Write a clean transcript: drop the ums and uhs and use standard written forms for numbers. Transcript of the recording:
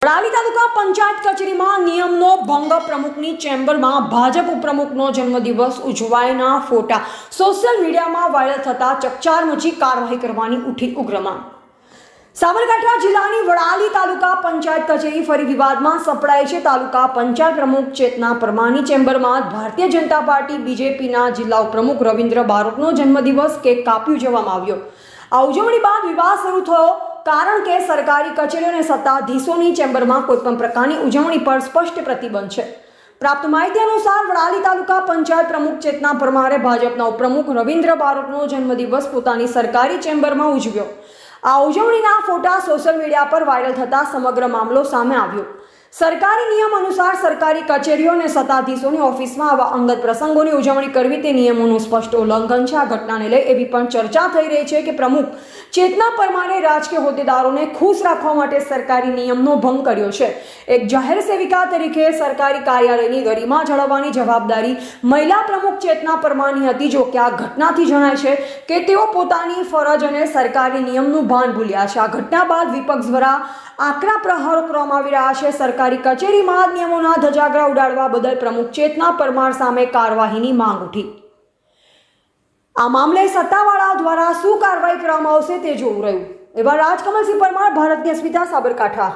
વડાલી તાલુકા પંચાયત કચેરીમાં નિયમનો ભંગ, પ્રમુખની ચેમ્બરમાં ભાજપ ઉપપ્રમુખનો જન્મદિવસ ઉજવાયના ફોટા સોશિયલ મીડિયામાં વાયરલ થતા ચકચાર મચી કાર્યવાહી કરવાની ઉઠી ઉગ્ર માંગ। સાબરકાંઠા જિલ્લાની વડાલી તાલુકા પંચાયત કચેરી ફરી વિવાદમાં સપડાઈ છે। તાલુકા પંચાયત પ્રમુખ ચેતના પરમારની ચેમ્બરમાં ભારતીય જનતા પાર્ટી બીજેપીના જિલ્લા ઉપપ્રમુખ રવિન્દ્ર બારોટનો જન્મદિવસ કેક કાપી ઉજવવામાં આવ્યો। આ ઉજવણી બાદ વિવાદ શરૂ થયો, કારણ કે સરકારી કચેરીઓ અને સત્તાધીશોની ચેમ્બરમાં કોઈપણ પ્રકારની ઉજવણી પર સ્પષ્ટ પ્રતિબંધ છે। પ્રાપ્ત માહિતી અનુસાર વડાલી તાલુકા પંચાયત પ્રમુખ ચેતના પરમારે ભાજપના ઉપપ્રમુખ રવિન્દ્ર બારોટનો જન્મદિવસ પોતાની સરકારી ચેમ્બરમાં ઉજવ્યો। આ ઉજવણીના ફોટા સોશિયલ મીડિયા પર વાયરલ થતા સમગ્ર મામલો સામે આવ્યો। સરકારી નિયમ અનુસાર સરકારી કચેરીઓ અને સત્તાધીશોની ઓફિસમાં આવા અંગત પ્રસંગોની ઉજવણી કરવી તે નિયમોનું સ્પષ્ટ ઉલ્લંઘન છે। આ ઘટનાને લઈ એવી પણ ચર્ચા થઈ રહી છે કે પ્રમુખ ચેતના પરમારે રાજકીય હોદ્દેદારોને ખુશ રાખવા માટે સરકારી નિયમનો ભંગ કર્યો છે। એક જાહેર સેવિકા તરીકે સરકારી કાર્યાલયની ગરિમા જાળવવાની જવાબદારી મહિલા પ્રમુખ ચેતના પરમારની હતી। જો કે આ ઘટનાથી જણાય છે કે તેઓ પોતાની ફરજ અને સરકારી નિયમનું ભાન ભૂલ્યા છે। આ ઘટના બાદ વિપક્ષ દ્વારા આકરા પ્રહારો કરવામાં આવી રહ્યા છે। સરકારી કચેરીમાં નિયમોના ધજાગરા ઉડાડવા બદલ પ્રમુખ ચેતના પરમાર સામે કાર્યવાહીની માંગ ઉઠી। આ મામલે સત્તાવાળાઓ દ્વારા શું કાર્યવાહી કરવામાં આવશે તે જોવું રહ્યું। એવા રાજકમલસિંહ પરમાર, ભારતની અસ્મિતા, સાબરકાંઠા।